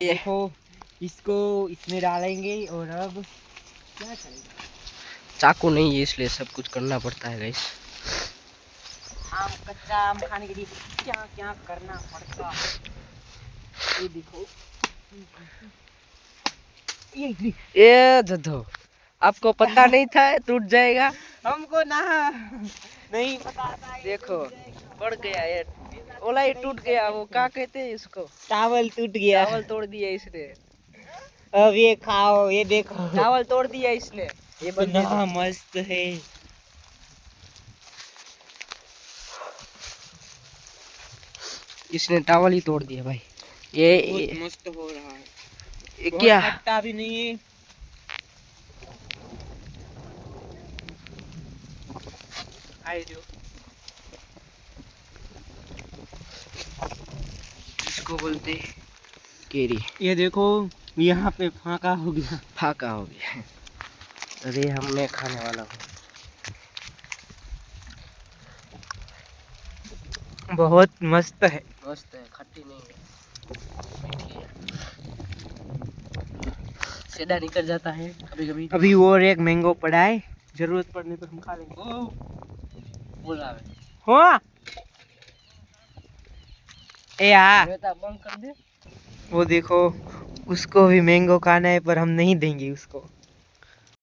देखो इसको इसमें डालेंगे और अब क्या करेंगे। चाकू नहीं है इसलिए सब कुछ करना पड़ता है गाइस। कच्चा आम खाने के लिए क्या क्या करना पड़ता है। ये देखो ये धधो आपको पता नहीं था टूट जाएगा। हमको ना नहीं पता था। देखो पड़ गया ये ओला ही टूट गया। वो क्या कहते हैं इसको? चावल टूट गया। चावल तोड़ दिया इसने। अब ये खाओ, ये देखो चावल तोड़ दिया इसने। ये कितना मस्त है। इसने टावल ही तोड़ दिया भाई। ये मस्त हो रहा है। ये क्या खट्टा भी नहीं है। इसको बोलते केरी। ये देखो यहाँ पे फाका हो गया। फाका हो गया। अरे हम मैं खाने वाला हूँ। बहुत मस्त है। मस्त है, खट्टी नहीं है, मीठी है। सीधा निकल जाता है कभी कभी। अभी और एक मैंगो पड़ा है, जरूरत पड़ने पर हम खा लेंगे। बोल रहा है हो ए आ, बंद कर दे। वो देखो उसको भी मैंगो खाना है पर हम नहीं देंगे उसको।